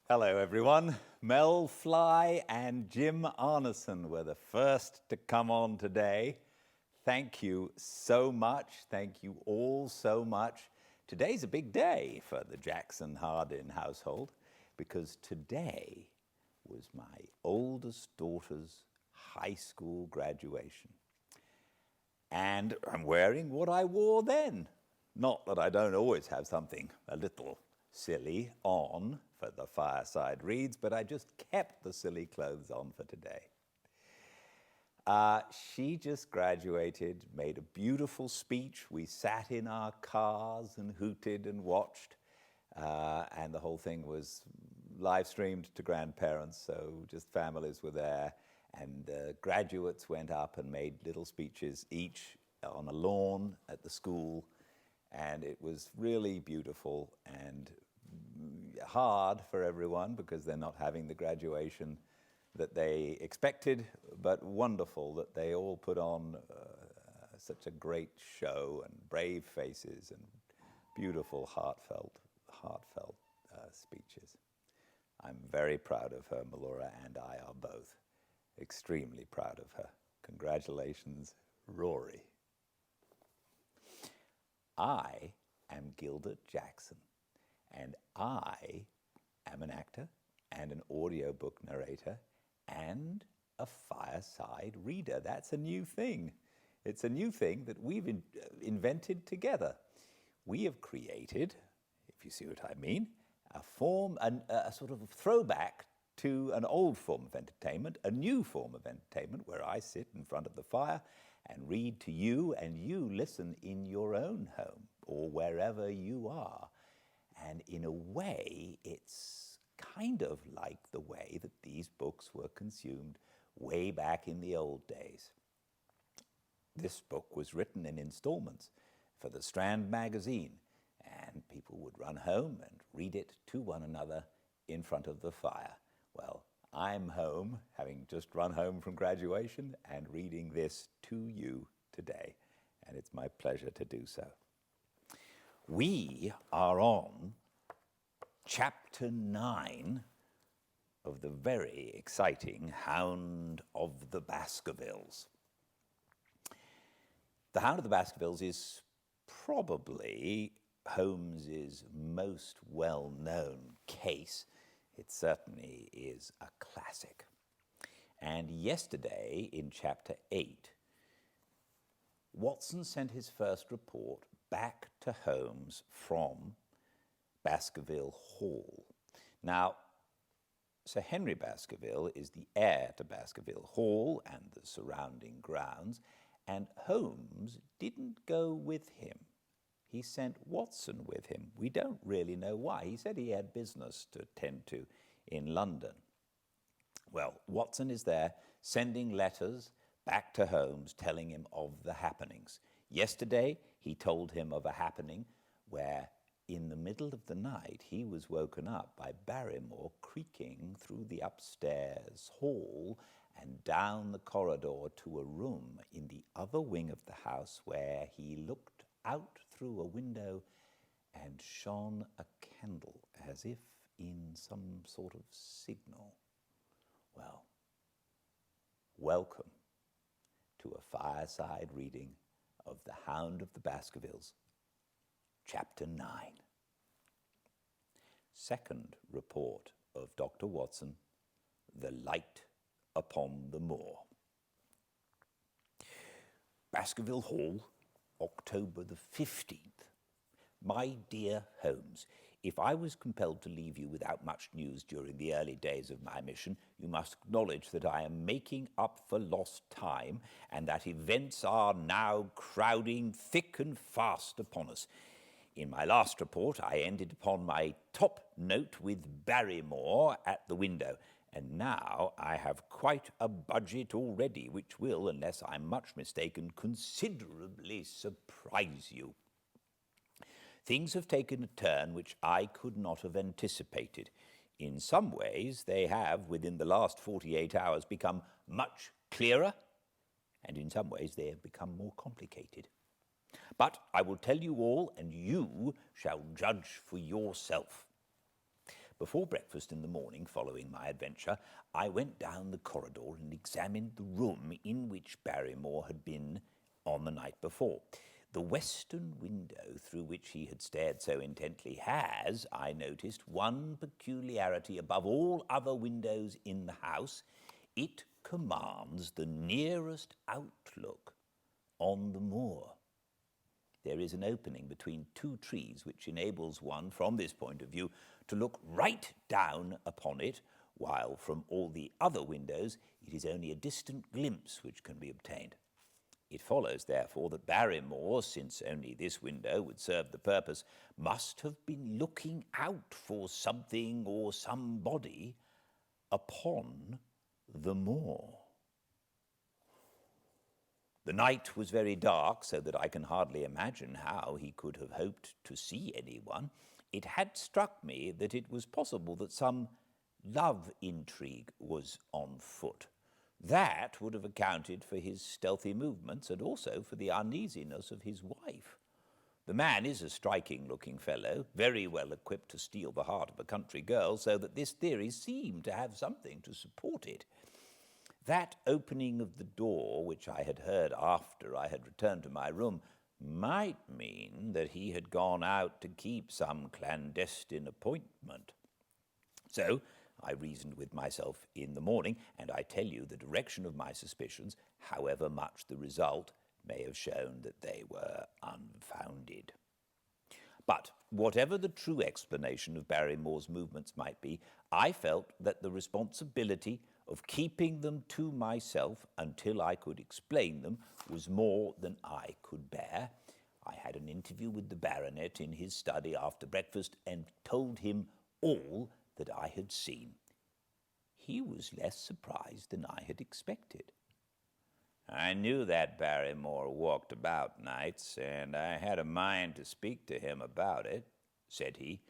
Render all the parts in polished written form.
Hello everyone. Mel Fly and Jim Arneson were the first to come on today. Thank you so much. Thank you all so much. Today's a big day for the Jackson Hardin household because today was my oldest daughter's high school graduation. And I'm wearing what I wore then. Not that I don't always have something a little silly on for the Fireside Reads, but I just kept the silly clothes on for today. She just graduated, made a beautiful speech. We sat in our cars and hooted and watched, and the whole thing was live streamed to grandparents, so just families were there, and graduates went up and made little speeches, each on a lawn at the school, and it was really beautiful and hard for everyone because they're not having the graduation that they expected, but wonderful that they all put on such a great show and brave faces and beautiful, heartfelt speeches. I'm very proud of her. Melora and I are both extremely proud of her. Congratulations, Rory. I am Gildart Jackson, and I am an actor and an audiobook narrator and a fireside reader. That's a new thing. It's a new thing that we've invented together. We have created, if you see what I mean, a sort of throwback to an old form of entertainment, a new form of entertainment where I sit in front of the fire and read to you and you listen in your own home or wherever you are. And in a way, it's kind of like the way that these books were consumed way back in the old days. This book was written in installments for the Strand magazine, and people would run home and read it to one another in front of the fire. Well, I'm home, having just run home from graduation, and reading this to you today, and it's my pleasure to do so. We are on Chapter 9 of the very exciting Hound of the Baskervilles. The Hound of the Baskervilles is probably Holmes's most well-known case. It certainly is a classic. And yesterday, in Chapter 8, Watson sent his first report back to Holmes from Baskerville Hall. Now, Sir Henry Baskerville is the heir to Baskerville Hall and the surrounding grounds, and Holmes didn't go with him. He sent Watson with him. We don't really know why. He said he had business to attend to in London. Well, Watson is there sending letters back to Holmes telling him of the happenings. Yesterday, he told him of a happening where in the middle of the night, he was woken up by Barrymore creaking through the upstairs hall and down the corridor to a room in the other wing of the house where he looked out through a window and shone a candle as if in some sort of signal. Well, welcome to a fireside reading of The Hound of the Baskervilles, Chapter 9. Second report of Dr. Watson, The Light upon the Moor. Baskerville Hall, October the 15th. My dear Holmes, if I was compelled to leave you without much news during the early days of my mission, you must acknowledge that I am making up for lost time and that events are now crowding thick and fast upon us. In my last report, I ended upon my top note with Barrymore at the window, and now I have quite a budget already, which will, unless I'm much mistaken, considerably surprise you. Things have taken a turn which I could not have anticipated. In some ways, they have, within the last 48 hours, become much clearer, and in some ways they have become more complicated. But I will tell you all, and you shall judge for yourself. Before breakfast in the morning following my adventure, I went down the corridor and examined the room in which Barrymore had been on the night before. The western window through which he had stared so intently has, I noticed, one peculiarity above all other windows in the house. It commands the nearest outlook on the moor. There is an opening between two trees which enables one, from this point of view, to look right down upon it, while from all the other windows it is only a distant glimpse which can be obtained. It follows, therefore, that Barrymore, since only this window would serve the purpose, must have been looking out for something or somebody upon the moor. The night was very dark, so that I can hardly imagine how he could have hoped to see anyone. It had struck me that it was possible that some love intrigue was on foot. That would have accounted for his stealthy movements and also for the uneasiness of his wife. The man is a striking-looking fellow, very well equipped to steal the heart of a country girl, so that this theory seemed to have something to support it. That opening of the door, which I had heard after I had returned to my room, might mean that he had gone out to keep some clandestine appointment. So I reasoned with myself in the morning, and I tell you the direction of my suspicions, however much the result may have shown that they were unfounded. But whatever the true explanation of Barrymore's movements might be, I felt that the responsibility of keeping them to myself until I could explain them was more than I could bear. I had an interview with the baronet in his study after breakfast and told him all that I had seen. He was less surprised than I had expected. I knew that Barrymore walked about nights, and I had a mind to speak to him about it, said he.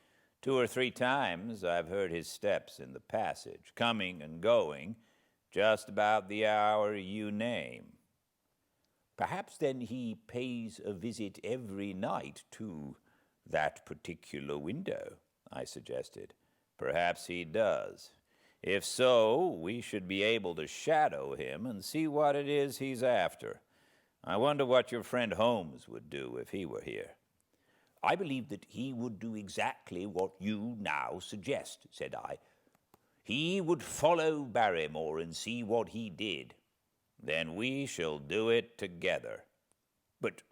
2 or 3 times I've heard his steps in the passage, coming and going, just about the hour you name. Perhaps then he pays a visit every night to that particular window, I suggested. Perhaps he does. If so, we should be able to shadow him and see what it is he's after. I wonder what your friend Holmes would do if he were here. I believe that he would do exactly what you now suggest, said I. He would follow Barrymore and see what he did. Then we shall do it together. But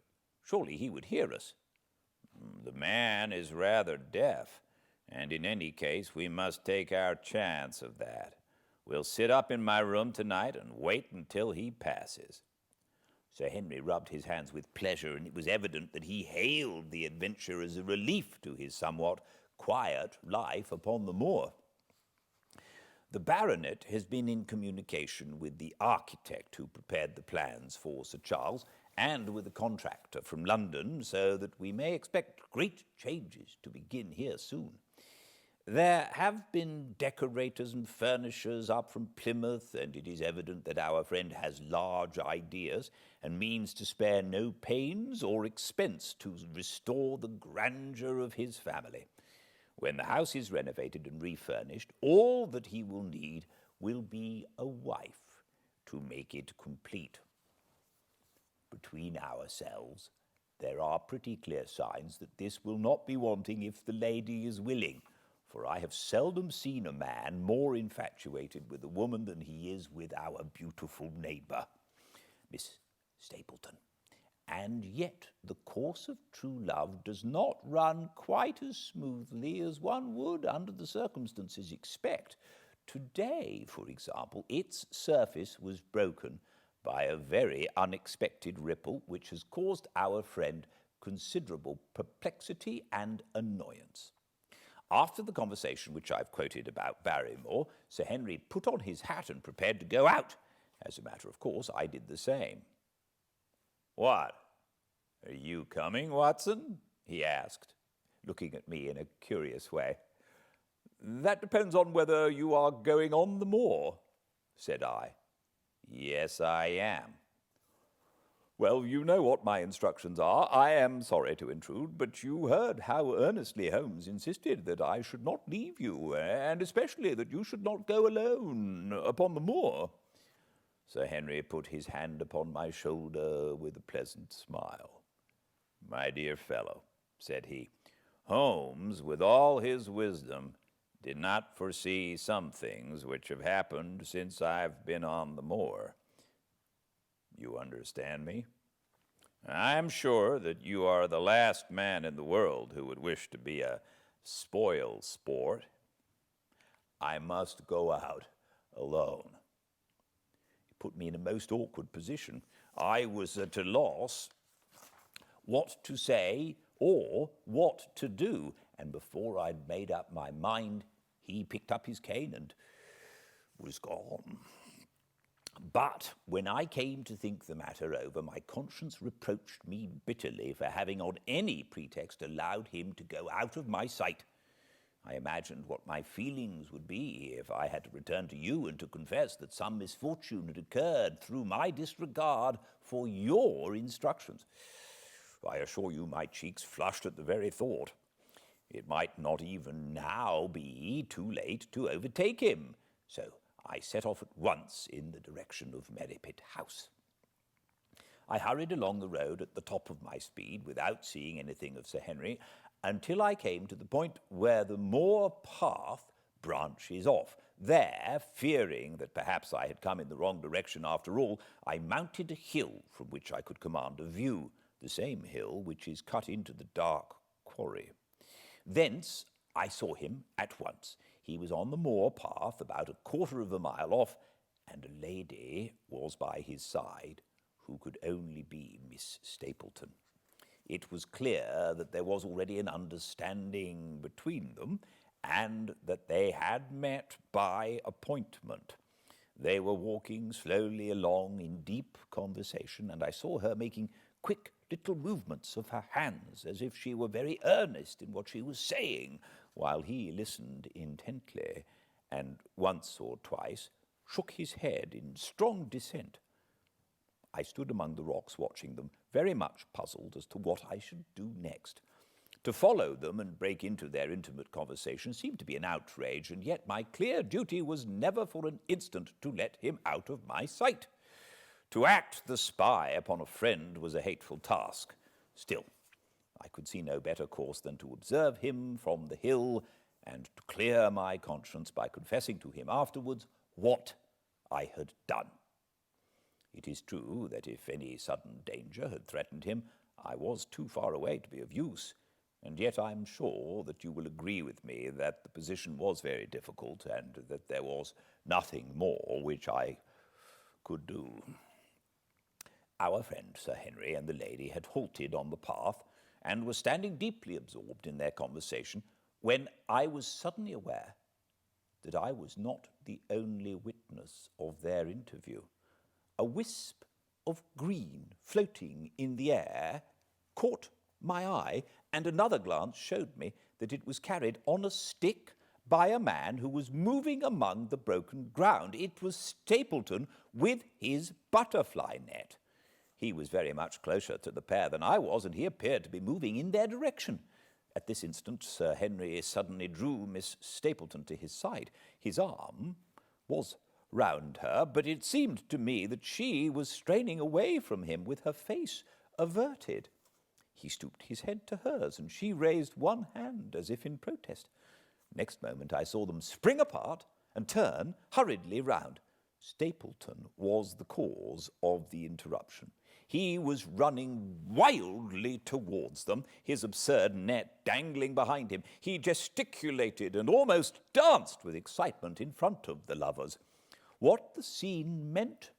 surely he would hear us. The man is rather deaf, and in any case we must take our chance of that. We'll sit up in my room tonight and wait until he passes. Sir Henry rubbed his hands with pleasure, and it was evident that he hailed the adventure as a relief to his somewhat quiet life upon the moor. The baronet has been in communication with the architect who prepared the plans for Sir Charles, and with a contractor from London, so that we may expect great changes to begin here soon. There have been decorators and furnishers up from Plymouth, and it is evident that our friend has large ideas and means to spare no pains or expense to restore the grandeur of his family. When the house is renovated and refurnished, all that he will need will be a wife to make it complete. Between ourselves, there are pretty clear signs that this will not be wanting if the lady is willing, for I have seldom seen a man more infatuated with a woman than he is with our beautiful neighbour, Miss Stapleton. And yet the course of true love does not run quite as smoothly as one would, under the circumstances, expect. Today, for example, its surface was broken by a very unexpected ripple which has caused our friend considerable perplexity and annoyance. After the conversation which I've quoted about Barrymore, Sir Henry put on his hat and prepared to go out. As a matter of course, I did the same. "What? Are you coming, Watson?" he asked, looking at me in a curious way. "That depends on whether you are going on the moor," said I. "Yes, I am." Well, you know what my instructions are. I am sorry to intrude, but you heard how earnestly Holmes insisted that I should not leave you, and especially that you should not go alone upon the moor. Sir Henry put his hand upon my shoulder with a pleasant smile. My dear fellow, said he, Holmes, with all his wisdom, did not foresee some things which have happened since I've been on the moor. You understand me? I'm sure that you are the last man in the world who would wish to be a spoil sport. I must go out alone. It put me in a most awkward position. I was at a loss what to say or what to do, and before I'd made up my mind, he picked up his cane and was gone. But when I came to think the matter over, my conscience reproached me bitterly for having on any pretext allowed him to go out of my sight. I imagined what my feelings would be if I had to return to you and to confess that some misfortune had occurred through my disregard for your instructions. I assure you my cheeks flushed at the very thought. It might not even now be too late to overtake him, so I set off at once in the direction of Merripit House. I hurried along the road at the top of my speed without seeing anything of Sir Henry until I came to the point where the moor path branches off. There, fearing that perhaps I had come in the wrong direction after all, I mounted a hill from which I could command a view, the same hill which is cut into the dark quarry. Thence I saw him at once. He was on the moor path about a quarter of a mile off, and a lady was by his side who could only be Miss Stapleton. It was clear that there was already an understanding between them, and that they had met by appointment. They were walking slowly along in deep conversation, and I saw her making quick little movements of her hands as if she were very earnest in what she was saying, while he listened intently and once or twice shook his head in strong dissent. I stood among the rocks watching them, very much puzzled as to what I should do next. To follow them and break into their intimate conversation seemed to be an outrage, and yet my clear duty was never for an instant to let him out of my sight. To act the spy upon a friend was a hateful task. Still, I could see no better course than to observe him from the hill and to clear my conscience by confessing to him afterwards what I had done. It is true that if any sudden danger had threatened him, I was too far away to be of use, and yet I am sure that you will agree with me that the position was very difficult and that there was nothing more which I could do. Our friend Sir Henry and the lady had halted on the path and were standing deeply absorbed in their conversation when I was suddenly aware that I was not the only witness of their interview. A wisp of green floating in the air caught my eye, and another glance showed me that it was carried on a stick by a man who was moving among the broken ground. It was Stapleton with his butterfly net. He was very much closer to the pair than I was, and he appeared to be moving in their direction. At this instant, Sir Henry suddenly drew Miss Stapleton to his side. His arm was round her, but it seemed to me that she was straining away from him with her face averted. He stooped his head to hers, and she raised one hand as if in protest. Next moment I saw them spring apart and turn hurriedly round. Stapleton was the cause of the interruption. He was running wildly towards them, his absurd net dangling behind him. He gesticulated and almost danced with excitement in front of the lovers. What the scene meant,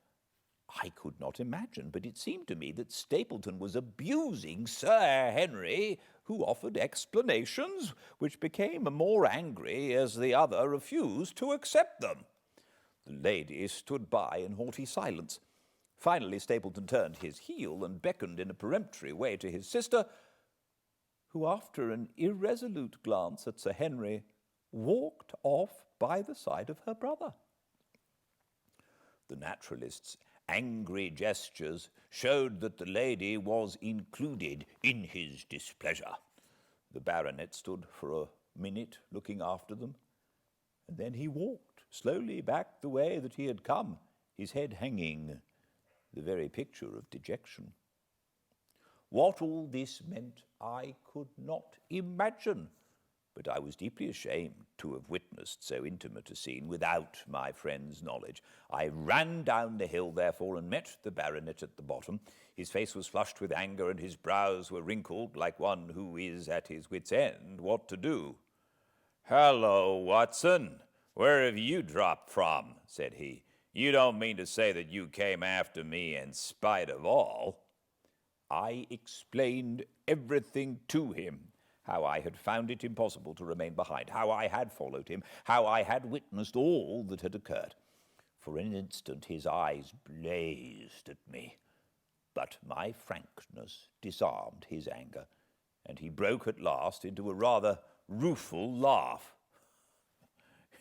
I could not imagine, but it seemed to me that Stapleton was abusing Sir Henry, who offered explanations, which became more angry as the other refused to accept them. The lady stood by in haughty silence. Finally, Stapleton turned his heel and beckoned in a peremptory way to his sister, who, after an irresolute glance at Sir Henry, walked off by the side of her brother. The naturalists angry gestures showed that the lady was included in his displeasure. The baronet stood for a minute looking after them, and then he walked slowly back the way that he had come, his head hanging, the very picture of dejection. What all this meant I could not imagine, but I was deeply ashamed to have witnessed so intimate a scene without my friend's knowledge. I ran down the hill, therefore, and met the baronet at the bottom. His face was flushed with anger, and his brows were wrinkled like one who is at his wit's end what to do. "Hello, Watson. Where have you dropped from?" said he. "You don't mean to say that you came after me in spite of all?" I explained everything to him, how I had found it impossible to remain behind, how I had followed him, how I had witnessed all that had occurred. For an instant his eyes blazed at me, but my frankness disarmed his anger, and he broke at last into a rather rueful laugh.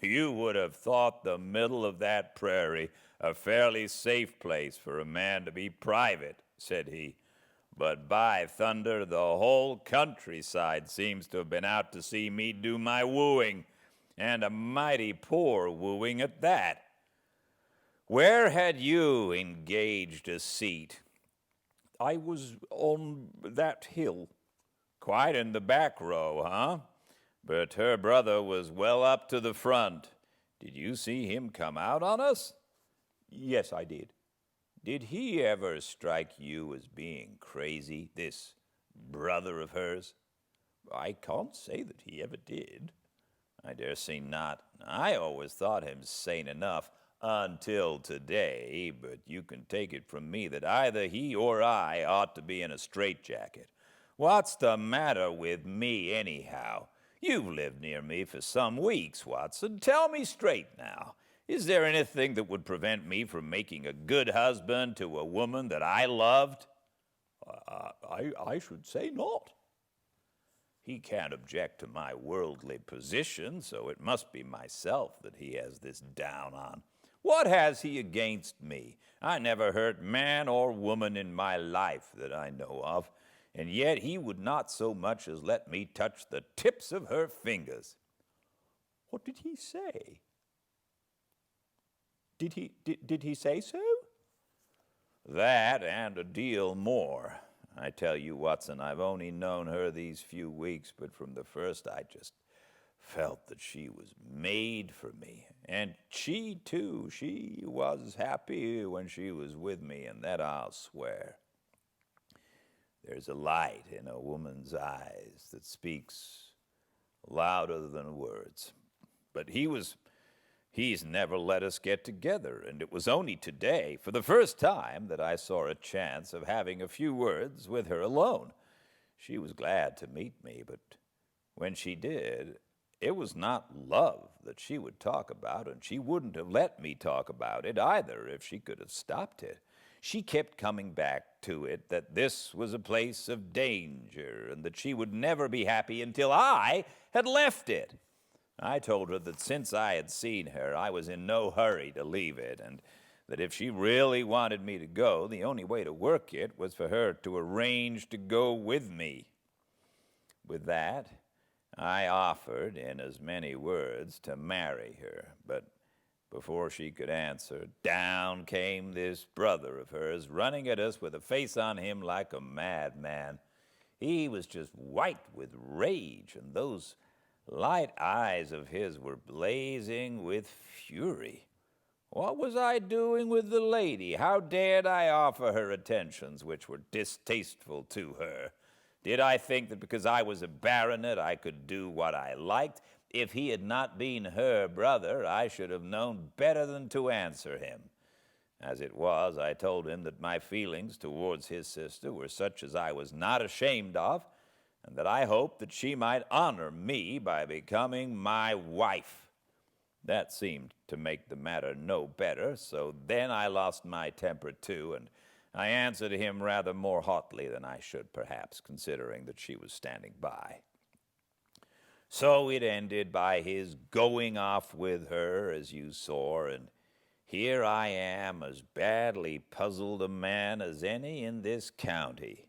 "You would have thought the middle of that prairie a fairly safe place for a man to be private," said he. "But by thunder, the whole countryside seems to have been out to see me do my wooing, and a mighty poor wooing at that. Where had you engaged a seat?" "I was on that hill." "Quite in the back row, huh? But her brother was well up to the front. Did you see him come out on us?" "Yes, I did." "Did he ever strike you as being crazy, this brother of hers?" "I can't say that he ever did." "I dare say not. I always thought him sane enough until today, but you can take it from me that either he or I ought to be in a straitjacket. What's the matter with me, anyhow? You've lived near me for some weeks, Watson. Tell me straight now. Is there anything that would prevent me from making a good husband to a woman that I loved?" I should say not." "He can't object to my worldly position, so it must be myself that he has this down on. What has he against me? I never hurt man or woman in my life that I know of, and yet he would not so much as let me touch the tips of her fingers." "What did he say? Did he say so?" "That and a deal more. I tell you, Watson, I've only known her these few weeks, but from the first I just felt that she was made for me. And she, too, she was happy when she was with me, and that I'll swear. There's a light in a woman's eyes that speaks louder than words. But he's never let us get together, and it was only today, for the first time, that I saw a chance of having a few words with her alone. She was glad to meet me, but when she did, it was not love that she would talk about, and she wouldn't have let me talk about it either if she could have stopped it. She kept coming back to it that this was a place of danger, and that she would never be happy until I had left it. I told her that since I had seen her, I was in no hurry to leave it, and that if she really wanted me to go, the only way to work it was for her to arrange to go with me. With that, I offered, in as many words, to marry her, but before she could answer, down came this brother of hers, running at us with a face on him like a madman. He was just white with rage, and those light eyes of his were blazing with fury. What was I doing with the lady? How dared I offer her attentions which were distasteful to her? Did I think that because I was a baronet I could do what I liked? If he had not been her brother, I should have known better than to answer him. As it was, I told him that my feelings towards his sister were such as I was not ashamed of, and that I hoped that she might honor me by becoming my wife. That seemed to make the matter no better, so then I lost my temper too, and I answered him rather more hotly than I should, perhaps, considering that she was standing by. So it ended by his going off with her, as you saw, and Here I am, as badly puzzled a man as any in this county.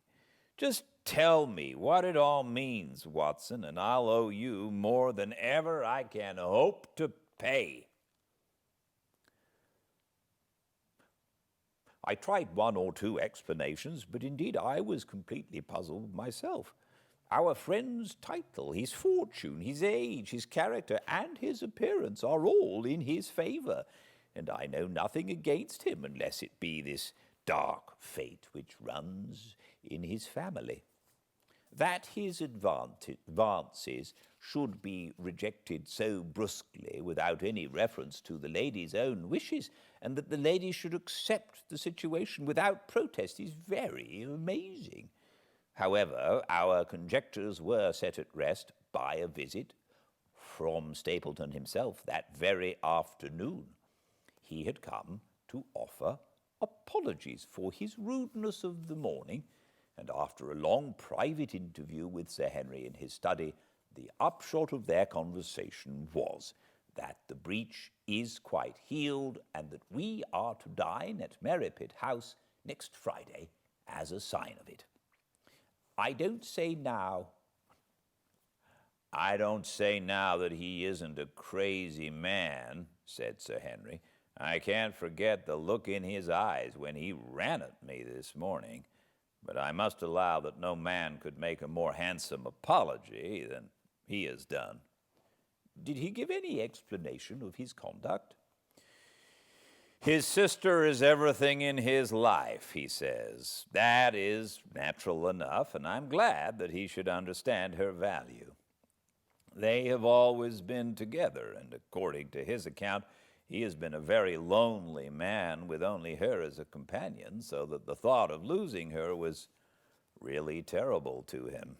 Just tell me what it all means, Watson, and I'll owe you more than ever I can hope to pay." I tried one or two explanations, but indeed I was completely puzzled myself. Our friend's title, his fortune, his age, his character, and his appearance are all in his favor, and I know nothing against him unless it be this dark fate which runs in his family. That his advances should be rejected so brusquely without any reference to the lady's own wishes, and that the lady should accept the situation without protest, is very amazing. However, our conjectures were set at rest by a visit from Stapleton himself that very afternoon. He had come to offer apologies for his rudeness of the morning, and after a long private interview with Sir Henry in his study, the upshot of their conversation was that the breach is quite healed and that we are to dine at Merripit House next Friday as a sign of it. I don't say now that he isn't a crazy man," said Sir Henry. "I can't forget the look in his eyes when he ran at me this morning. But I must allow that no man could make a more handsome apology than he has done." "Did he give any explanation of his conduct?" "His sister is everything in his life, he says. That is natural enough, and I'm glad that he should understand her value. They have always been together, and according to his account, he has been a very lonely man with only her as a companion, so that the thought of losing her was really terrible to him.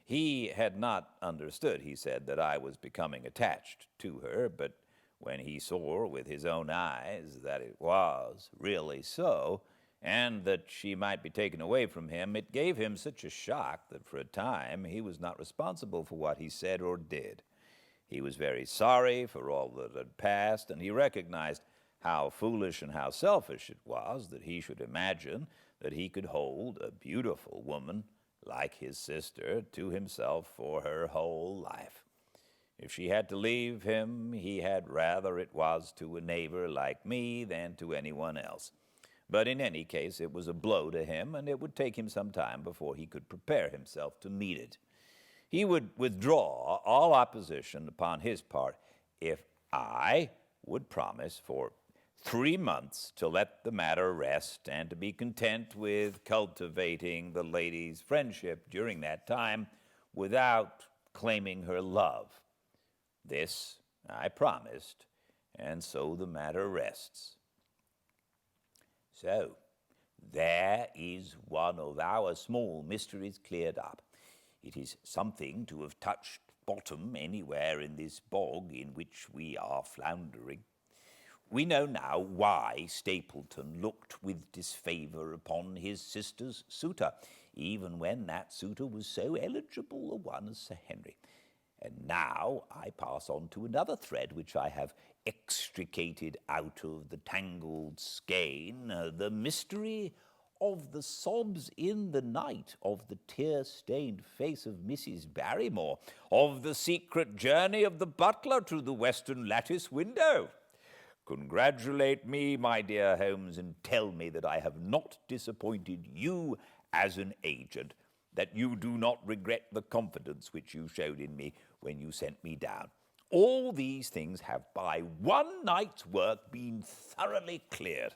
He had not understood, he said, that I was becoming attached to her, but when he saw with his own eyes that it was really so, and that she might be taken away from him, it gave him such a shock that for a time he was not responsible for what he said or did. He was very sorry for all that had passed, and he recognized how foolish and how selfish it was that he should imagine that he could hold a beautiful woman like his sister to himself for her whole life. If she had to leave him, he had rather it was to a neighbor like me than to anyone else. But in any case, it was a blow to him, and it would take him some time before he could prepare himself to meet it. He would withdraw all opposition upon his part if I would promise for 3 months to let the matter rest and to be content with cultivating the lady's friendship during that time without claiming her love. This I promised, and so the matter rests. So, there is one of our small mysteries cleared up. It is something to have touched bottom anywhere in this bog in which we are floundering. We know now why Stapleton looked with disfavor upon his sister's suitor, even when that suitor was so eligible a one as Sir Henry. And now I pass on to another thread which I have extricated out of the tangled skein, the mystery of the sobs in the night, of the tear-stained face of Mrs. Barrymore, of the secret journey of the butler to the western lattice window. Congratulate me, my dear Holmes, and tell me that I have not disappointed you as an agent, that you do not regret the confidence which you showed in me when you sent me down. All these things have by one night's work been thoroughly cleared.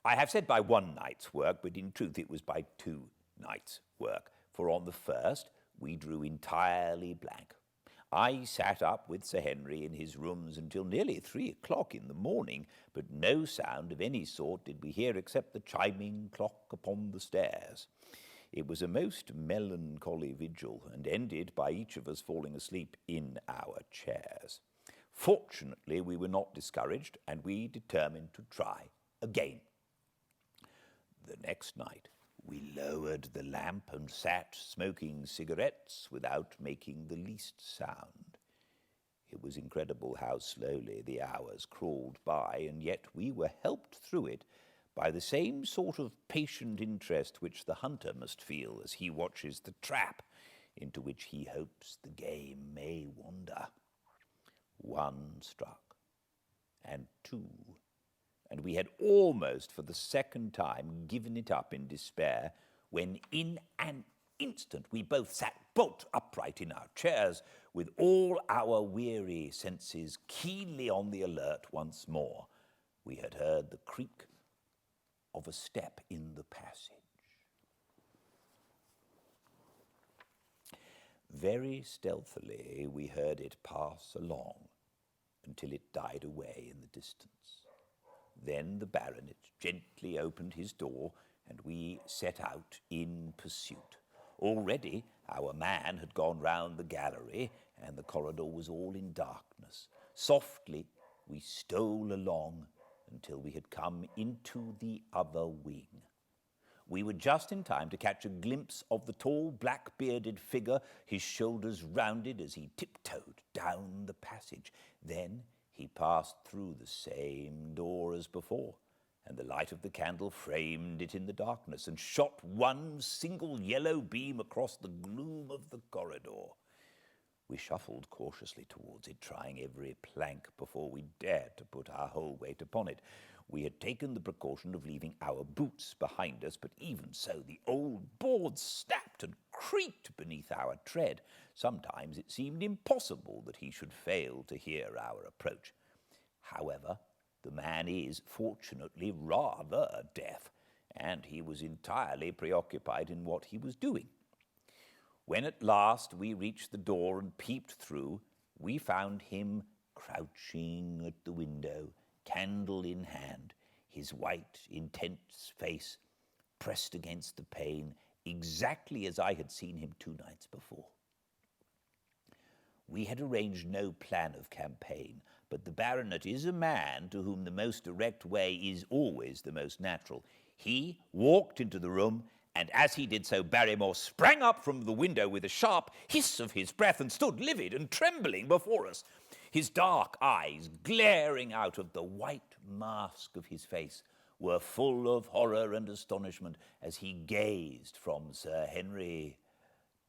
I have said by one night's work, but in truth it was by 2 nights' work, for on the first we drew entirely blank. I sat up with Sir Henry in his rooms until nearly 3 o'clock in the morning, but no sound of any sort did we hear except the chiming clock upon the stairs. It was a most melancholy vigil, and ended by each of us falling asleep in our chairs. Fortunately, we were not discouraged, and we determined to try again. The next night, we lowered the lamp and sat smoking cigarettes without making the least sound. It was incredible how slowly the hours crawled by, and yet we were helped through it by the same sort of patient interest which the hunter must feel as he watches the trap into which he hopes the game may wander. 1 struck, and 2, and we had almost for the 2nd time given it up in despair, when in an instant we both sat bolt upright in our chairs, with all our weary senses keenly on the alert once more. We had heard the creak of a step in the passage. Very stealthily we heard it pass along until it died away in the distance. Then the baronet gently opened his door, and we set out in pursuit. Already our man had gone round the gallery, and the corridor was all in darkness. Softly we stole along until we had come into the other wing. We were just in time to catch a glimpse of the tall, black-bearded figure, his shoulders rounded as he tiptoed down the passage. Then he passed through the same door as before, and the light of the candle framed it in the darkness and shot one single yellow beam across the gloom of the corridor. We shuffled cautiously towards it, trying every plank before we dared to put our whole weight upon it. We had taken the precaution of leaving our boots behind us, but even so the old boards snapped and creaked beneath our tread. Sometimes it seemed impossible that he should fail to hear our approach. However, the man is, fortunately, rather deaf, and he was entirely preoccupied in what he was doing. When at last we reached the door and peeped through, we found him crouching at the window, candle in hand, his white, intense face pressed against the pane, exactly as I had seen him 2 nights before. We had arranged no plan of campaign, but the baronet is a man to whom the most direct way is always the most natural. He walked into the room, and as he did so, Barrymore sprang up from the window with a sharp hiss of his breath and stood livid and trembling before us, his dark eyes, glaring out of the white mask of his face, were full of horror and astonishment as he gazed from Sir Henry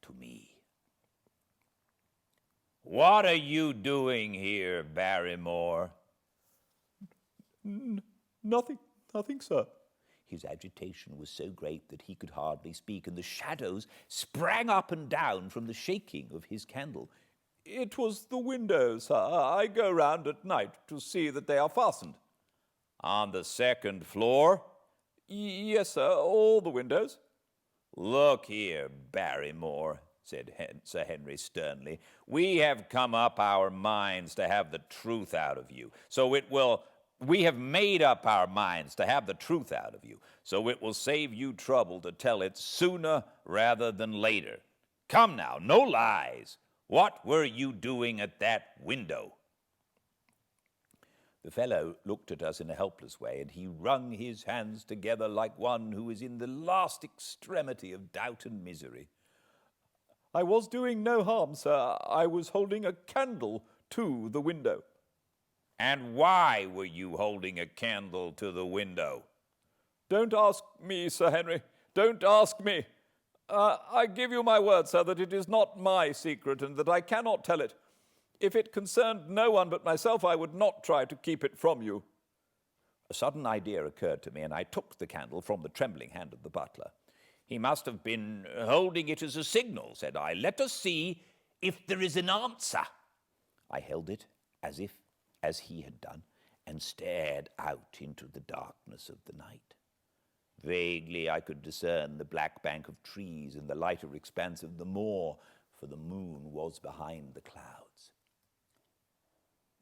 to me. "What are you doing here, Barrymore?" Nothing, sir." His agitation was so great that he could hardly speak, and the shadows sprang up and down from the shaking of his candle. "It was the windows, sir. I go round at night to see that they are fastened." "On the 2nd floor?" "Yes, sir, all the windows." "Look here, Barrymore," said Sir Henry sternly. "We have come up our minds to have the truth out of you. We have made up our minds to have the truth out of you, so it will save you trouble to tell it sooner rather than later. Come now, no lies. What were you doing at that window?" The fellow looked at us in a helpless way, and he wrung his hands together like one who is in the last extremity of doubt and misery. "I was doing no harm, sir. I was holding a candle to the window." "And why were you holding a candle to the window?" "Don't ask me, Sir Henry. Don't ask me. I give you my word, sir, that it is not my secret and that I cannot tell it. If it concerned no one but myself, I would not try to keep it from you." A sudden idea occurred to me, and I took the candle from the trembling hand of the butler. "He must have been holding it as a signal," said I. "Let us see if there is an answer." I held it as he had done, and stared out into the darkness of the night. Vaguely I could discern the black bank of trees and the lighter expanse of the moor, for the moon was behind the clouds.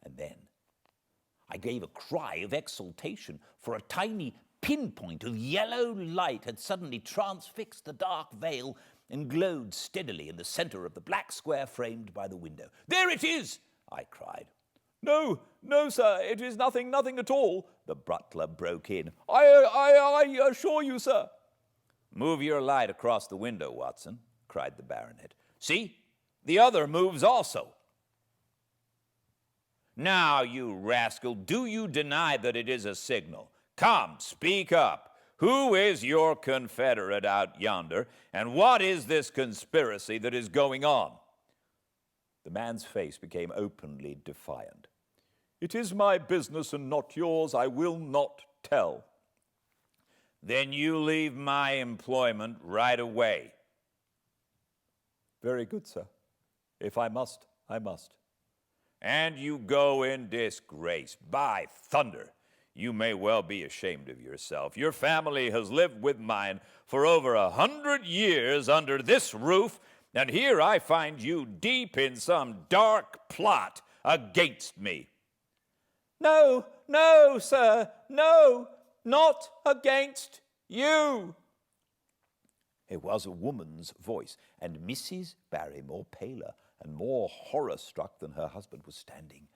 And then I gave a cry of exultation, for a tiny pinpoint of yellow light had suddenly transfixed the dark veil and glowed steadily in the center of the black square framed by the window. "There it is!" I cried. No, sir, it is nothing at all," the butler broke in. I assure you, sir." "Move your light across the window, Watson," cried the baronet. "See, the other moves also." Now, you rascal, do you deny that it is a signal? Come, speak up. Who is your confederate out yonder, and what is this conspiracy that is going on? The man's face became openly defiant. It is my business and not yours. I will not tell. Then you leave my employment right away. Very good, sir. If I must, I must. And you go in disgrace. By thunder, you may well be ashamed of yourself. Your family has lived with mine for over 100 years under this roof, and here I find you deep in some dark plot against me. No, no, sir, no, not against you. It was a woman's voice, and Mrs. Barrymore, paler and more horror-struck than her husband, was standing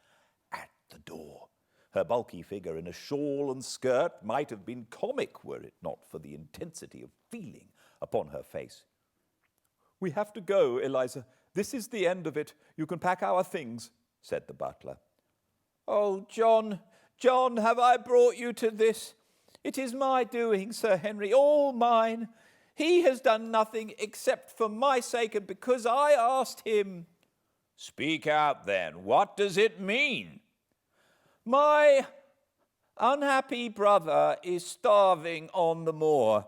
at the door. Her bulky figure in a shawl and skirt might have been comic were it not for the intensity of feeling upon her face. We have to go, Eliza. This is the end of it. You can pack our things, said the butler. Oh, John, John, have I brought you to this? It is my doing, Sir Henry, all mine. He has done nothing except for my sake and because I asked him. Speak out then. What does it mean? My unhappy brother is starving on the moor.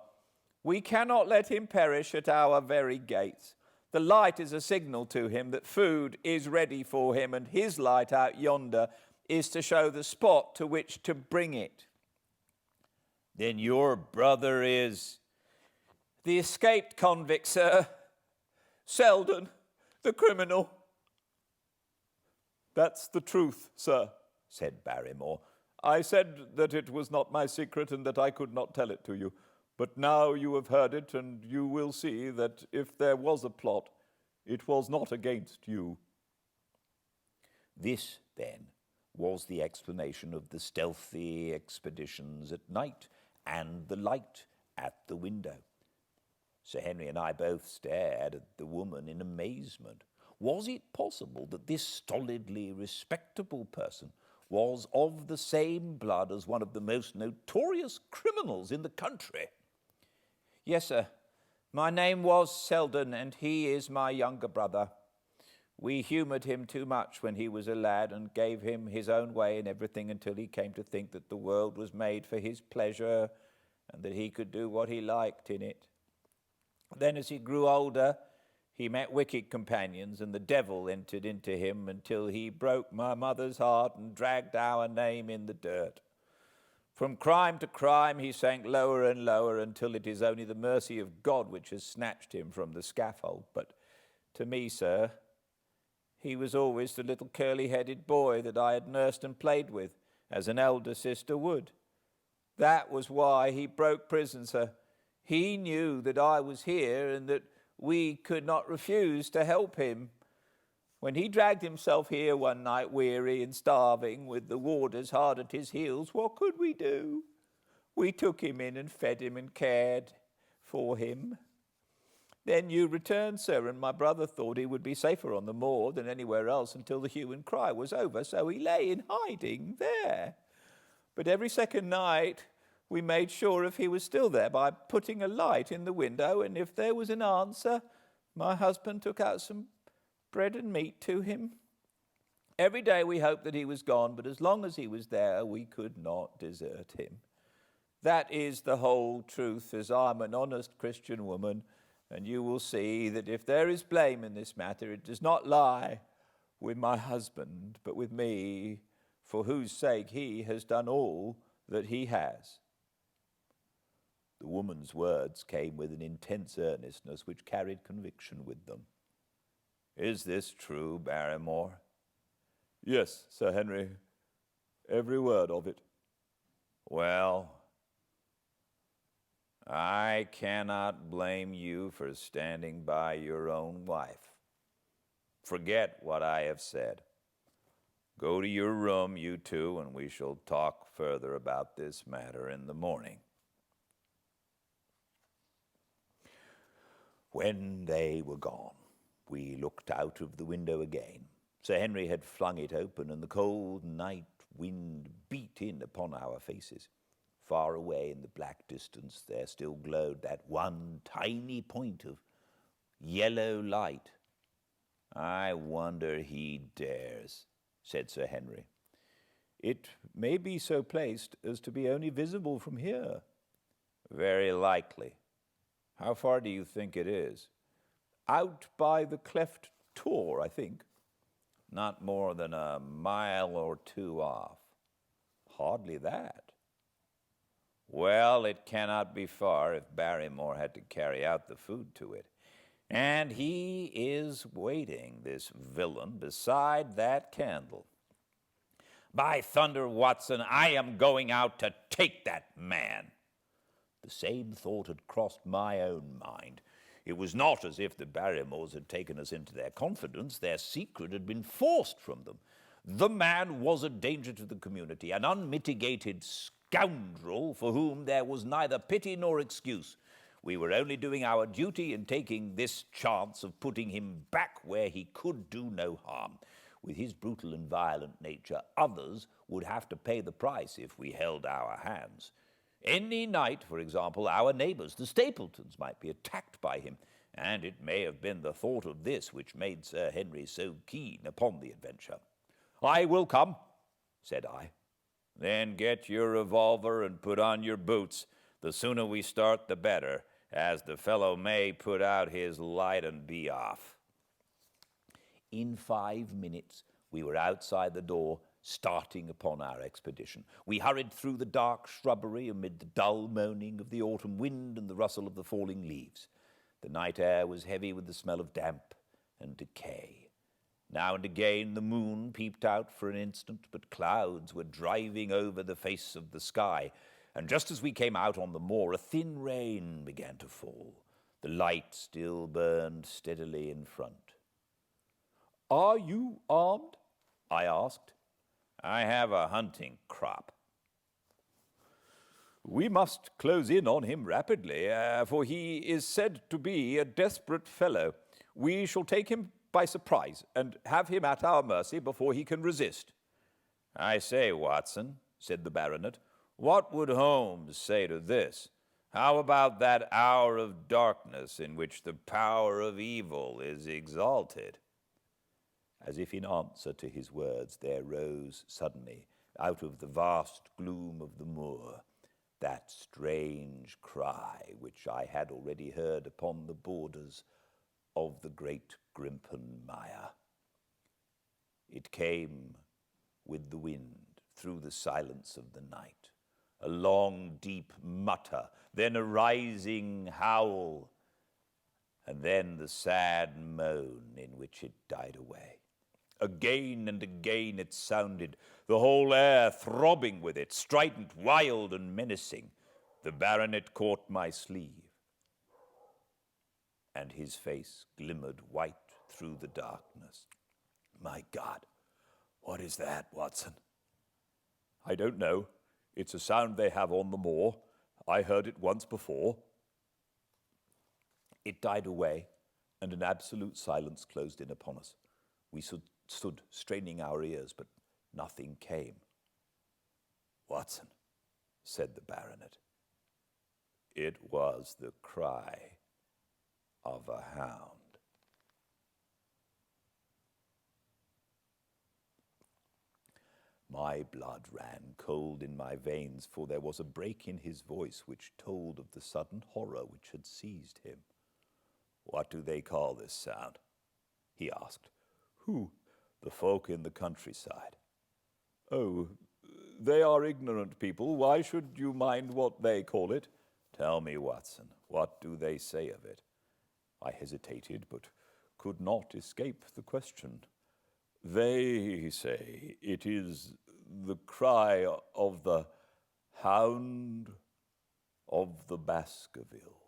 We cannot let him perish at our very gates. The light is a signal to him that food is ready for him, and his light out yonder is to show the spot to which to bring it. Then your brother is the escaped convict, sir. Selden, the criminal. That's the truth, sir, said Barrymore. I said that it was not my secret and that I could not tell it to you. But now you have heard it, and you will see that if there was a plot, it was not against you. This, then, was the explanation of the stealthy expeditions at night and the light at the window. Sir Henry and I both stared at the woman in amazement. Was it possible that this stolidly respectable person was of the same blood as one of the most notorious criminals in the country? Yes, sir. My name was Selden, and he is my younger brother. We humoured him too much when he was a lad and gave him his own way in everything until he came to think that the world was made for his pleasure and that he could do what he liked in it. Then as he grew older, he met wicked companions, and the devil entered into him until he broke my mother's heart and dragged our name in the dirt. From crime to crime he sank lower and lower until it is only the mercy of God which has snatched him from the scaffold. But to me, sir, he was always the little curly-headed boy that I had nursed and played with, as an elder sister would. That was why he broke prison, sir. He knew that I was here and that we could not refuse to help him. When he dragged himself here one night, weary and starving, with the warders hard at his heels, what could we do? We took him in and fed him and cared for him. Then you returned, sir, and my brother thought he would be safer on the moor than anywhere else until the hue and cry was over, so he lay in hiding there. But every second night we made sure if he was still there by putting a light in the window, and if there was an answer, my husband took out some bread and meat to him. Every day we hoped that he was gone, but as long as he was there, we could not desert him. That is the whole truth, as I'm an honest Christian woman, and you will see that if there is blame in this matter, it does not lie with my husband, but with me, for whose sake he has done all that he has. The woman's words came with an intense earnestness which carried conviction with them. Is this true, Barrymore? Yes, Sir Henry, every word of it. Well, I cannot blame you for standing by your own wife. Forget what I have said. Go to your room, you two, and we shall talk further about this matter in the morning. When they were gone, we looked out of the window again. Sir Henry had flung it open, and the cold night wind beat in upon our faces. Far away in the black distance there still glowed that one tiny point of yellow light. "I wonder he dares," said Sir Henry. "It may be so placed as to be only visible from here." "Very likely. How far do you think it is?" "Out by the cleft Tor, I think." "Not more than a mile or two off." "Hardly that." "Well, it cannot be far if Barrymore had to carry out the food to it. And he is waiting, this villain, beside that candle. By thunder, Watson, I am going out to take that man." The same thought had crossed my own mind. It was not as if the Barrymores had taken us into their confidence. Their secret had been forced from them. The man was a danger to the community, an unmitigated scoundrel for whom there was neither pity nor excuse. We were only doing our duty in taking this chance of putting him back where he could do no harm. With his brutal and violent nature, others would have to pay the price if we held our hands. Any night, for example, our neighbors, the Stapletons, might be attacked by him, and it may have been the thought of this which made Sir Henry so keen upon the adventure. "I will come," said I. "Then get your revolver and put on your boots. The sooner we start, the better, as the fellow may put out his light and be off." In 5 minutes, we were outside the door, starting upon our expedition. We hurried through the dark shrubbery amid the dull moaning of the autumn wind and the rustle of the falling leaves. The night air was heavy with the smell of damp and decay. Now and again the moon peeped out for an instant, but clouds were driving over the face of the sky, and just as we came out on the moor, a thin rain began to fall. The light still burned steadily in front. "Are you armed?" I asked. "I have a hunting crop." "We must close in on him rapidly, for he is said to be a desperate fellow. We shall take him by surprise and have him at our mercy before he can resist." "I say, Watson," said the baronet, "what would Holmes say to this? How about that hour of darkness in which the power of evil is exalted?" As if in answer to his words, there rose suddenly, out of the vast gloom of the moor, that strange cry which I had already heard upon the borders of the great Grimpen Mire. It came with the wind through the silence of the night, a long, deep mutter, then a rising howl, and then the sad moan in which it died away. Again and again it sounded, the whole air throbbing with it, strident, wild, and menacing. The baronet caught my sleeve, and his face glimmered white through the darkness. "My God, what is that, Watson?" "I don't know. It's a sound they have on the moor. I heard it once before." It died away, and an absolute silence closed in upon us. We stood straining our ears, but nothing came. "Watson," said the baronet, "it was the cry of a hound." My blood ran cold in my veins, for there was a break in his voice which told of the sudden horror which had seized him. "What do they call this sound?" he asked. "Who?" "The folk in the countryside." "Oh, they are ignorant people. Why should you mind what they call it?" "Tell me, Watson, what do they say of it?" I hesitated, but could not escape the question. "They say it is the cry of the Hound of the Baskervilles."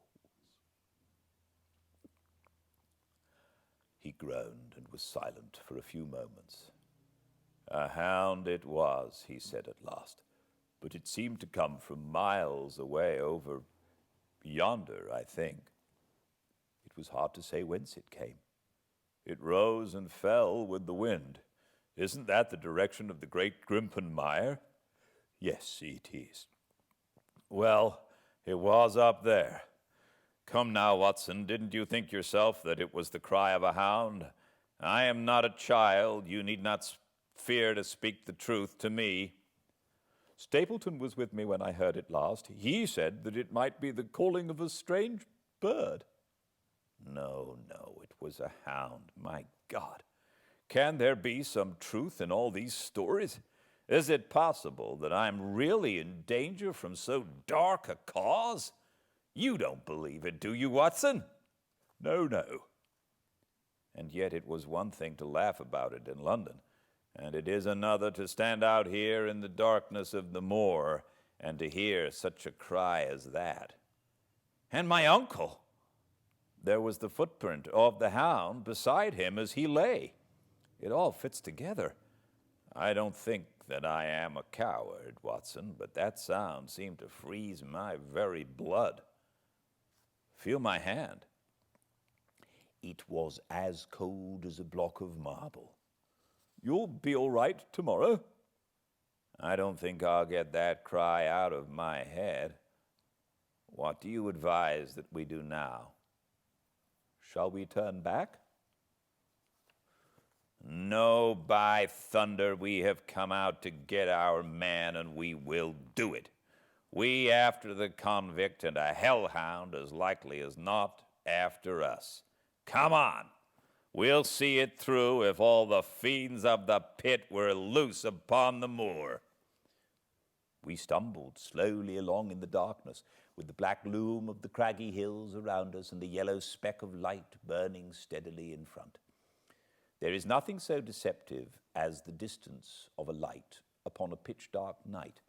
He groaned and was silent for a few moments. "A hound it was," he said at last, "but it seemed to come from miles away over yonder, I think." It was hard to say whence it came. It rose and fell with the wind. Isn't that the direction of the great Grimpen Mire? Yes, it is. Well, it was up there. Come now, Watson, didn't you think yourself that it was the cry of a hound? I am not a child. You need not fear to speak the truth to me. Stapleton was with me when I heard it last. He said that it might be the calling of a strange bird. No, it was a hound. My God. Can there be some truth in all these stories? Is it possible that I'm really in danger from so dark a cause? You don't believe it, do you, Watson? No. And yet it was one thing to laugh about it in London, and it is another to stand out here in the darkness of the moor and to hear such a cry as that. And my uncle! There was the footprint of the hound beside him as he lay. It all fits together. I don't think that I am a coward, Watson, but that sound seemed to freeze my very blood. Feel my hand. It was as cold as a block of marble. You'll be all right tomorrow? I don't think I'll get that cry out of my head. What do you advise that we do now? Shall we turn back? No, by thunder, we have come out to get our man, and we will do it. We after the convict, and a hellhound as likely as not after us. Come on. We'll see it through if all the fiends of the pit were loose upon the moor. We stumbled slowly along in the darkness, with the black loom of the craggy hills around us and the yellow speck of light burning steadily in front. There is nothing so deceptive as the distance of a light upon a pitch-dark night,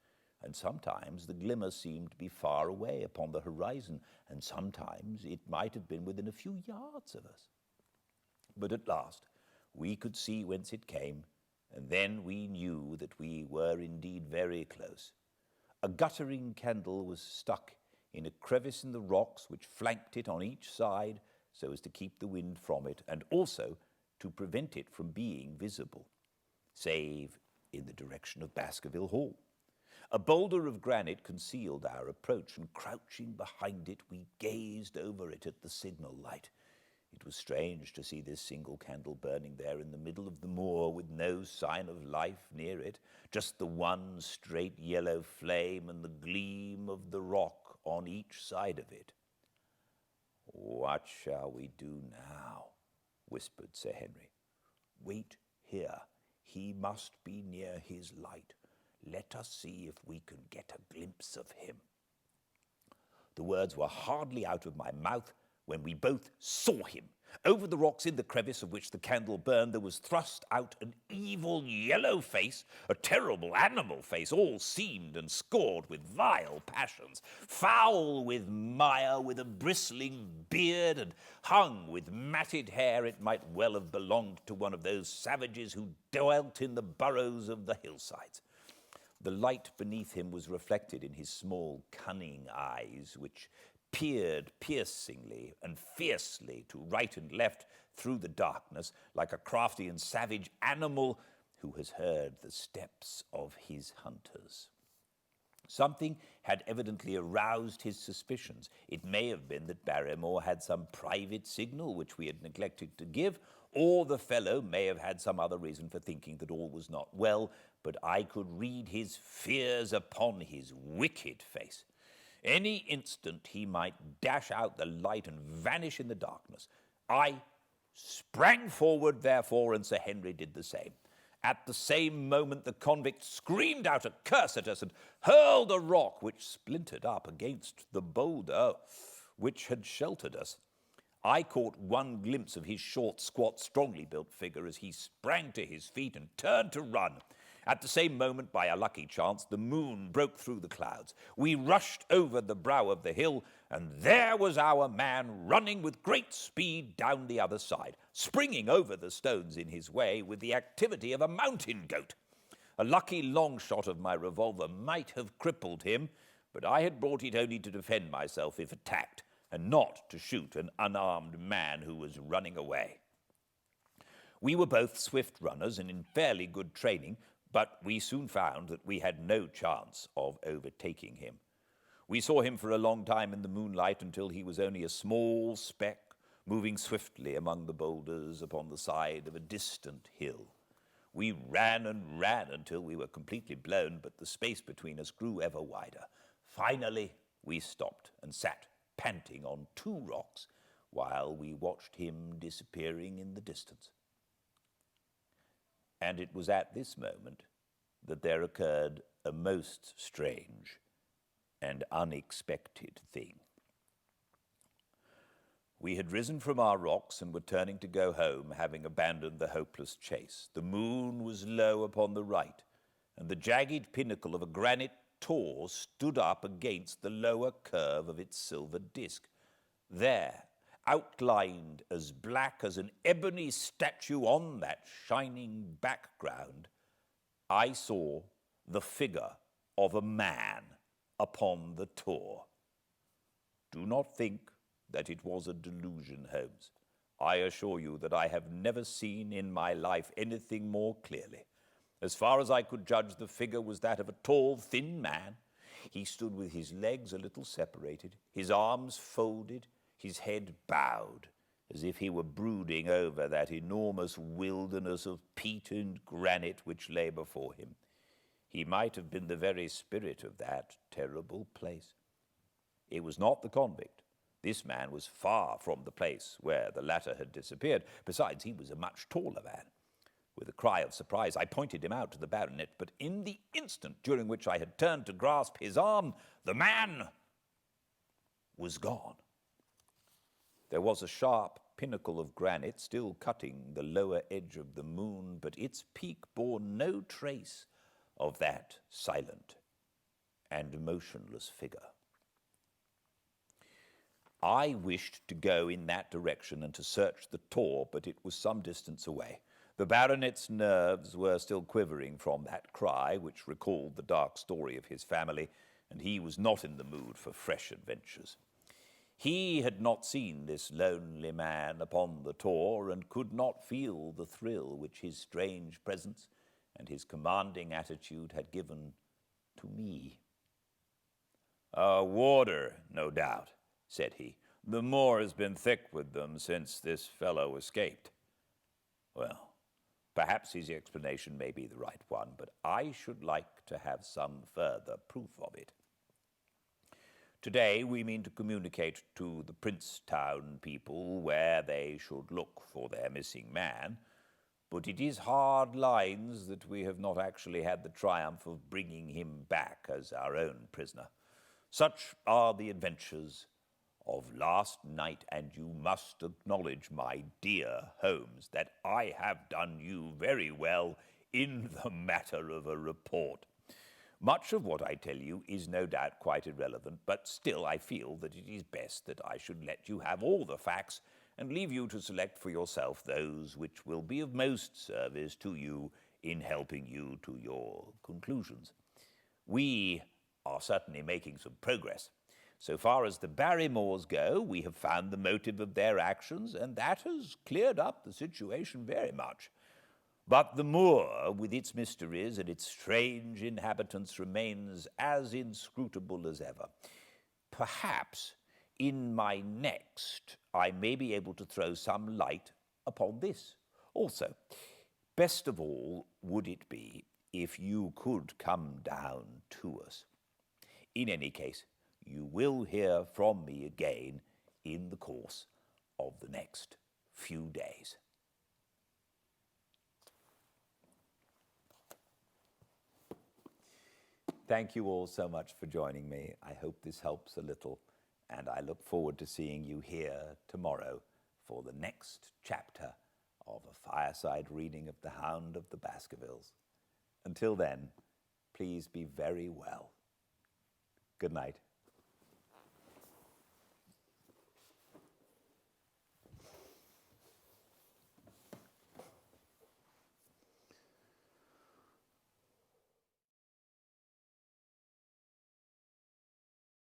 and sometimes the glimmer seemed to be far away upon the horizon, and sometimes it might have been within a few yards of us. But at last we could see whence it came, and then we knew that we were indeed very close. A guttering candle was stuck in a crevice in the rocks which flanked it on each side so as to keep the wind from it, and also to prevent it from being visible, save in the direction of Baskerville Hall. A boulder of granite concealed our approach, and crouching behind it, we gazed over it at the signal light. It was strange to see this single candle burning there in the middle of the moor with no sign of life near it, just the one straight yellow flame and the gleam of the rock on each side of it. What shall we do now? Whispered Sir Henry. Wait here. He must be near his light. Let us see if we can get a glimpse of him. The words were hardly out of my mouth when we both saw him. Over the rocks in the crevice of which the candle burned, there was thrust out an evil yellow face, a terrible animal face, all seamed and scored with vile passions, foul with mire, with a bristling beard, and hung with matted hair. It might well have belonged to one of those savages who dwelt in the burrows of the hillsides. The light beneath him was reflected in his small, cunning eyes, which peered piercingly and fiercely to right and left through the darkness, like a crafty and savage animal who has heard the steps of his hunters. Something had evidently aroused his suspicions. It may have been that Barrymore had some private signal which we had neglected to give, or the fellow may have had some other reason for thinking that all was not well, but I could read his fears upon his wicked face. Any instant he might dash out the light and vanish in the darkness. I sprang forward, therefore, and Sir Henry did the same. At the same moment the convict screamed out a curse at us and hurled a rock which splintered up against the boulder which had sheltered us. I caught one glimpse of his short, squat, strongly built figure as he sprang to his feet and turned to run. At the same moment, by a lucky chance, the moon broke through the clouds. We rushed over the brow of the hill, and there was our man running with great speed down the other side, springing over the stones in his way with the activity of a mountain goat. A lucky long shot of my revolver might have crippled him, but I had brought it only to defend myself if attacked, and not to shoot an unarmed man who was running away. We were both swift runners and in fairly good training, but we soon found that we had no chance of overtaking him. We saw him for a long time in the moonlight until he was only a small speck moving swiftly among the boulders upon the side of a distant hill. We ran and ran until we were completely blown, but the space between us grew ever wider. Finally, we stopped and sat panting on 2 rocks while we watched him disappearing in the distance. And it was at this moment that there occurred a most strange and unexpected thing. We had risen from our rocks and were turning to go home, having abandoned the hopeless chase. The moon was low upon the right, and the jagged pinnacle of a granite tor stood up against the lower curve of its silver disk. There, outlined as black as an ebony statue on that shining background, I saw the figure of a man upon the tor. Do not think that it was a delusion, Holmes. I assure you that I have never seen in my life anything more clearly. As far as I could judge, the figure was that of a tall, thin man. He stood with his legs a little separated, his arms folded, his head bowed, as if he were brooding over that enormous wilderness of peat and granite which lay before him. He might have been the very spirit of that terrible place. It was not the convict. This man was far from the place where the latter had disappeared. Besides, he was a much taller man. With a cry of surprise, I pointed him out to the baronet, but in the instant during which I had turned to grasp his arm, the man was gone. There was a sharp pinnacle of granite still cutting the lower edge of the moon, but its peak bore no trace of that silent and motionless figure. I wished to go in that direction and to search the tor, but it was some distance away. The baronet's nerves were still quivering from that cry, which recalled the dark story of his family, and he was not in the mood for fresh adventures. He had not seen this lonely man upon the tor and could not feel the thrill which his strange presence and his commanding attitude had given to me. "A warder, no doubt," said he. "The moor has been thick with them since this fellow escaped." Well, perhaps his explanation may be the right one, but I should like to have some further proof of it. Today we mean to communicate to the Princetown people where they should look for their missing man, but it is hard lines that we have not actually had the triumph of bringing him back as our own prisoner. Such are the adventures of last night, and you must acknowledge, my dear Holmes, that I have done you very well in the matter of a report. Much of what I tell you is no doubt quite irrelevant, but still I feel that it is best that I should let you have all the facts and leave you to select for yourself those which will be of most service to you in helping you to your conclusions. We are certainly making some progress. So far as the Barrymores go, we have found the motive of their actions, and that has cleared up the situation very much. But the moor, with its mysteries and its strange inhabitants, remains as inscrutable as ever. Perhaps in my next I may be able to throw some light upon this also. Best of all would it be if you could come down to us. In any case, you will hear from me again in the course of the next few days. Thank you all so much for joining me. I hope this helps a little, and I look forward to seeing you here tomorrow for the next chapter of a fireside reading of The Hound of the Baskervilles. Until then, please be very well. Good night.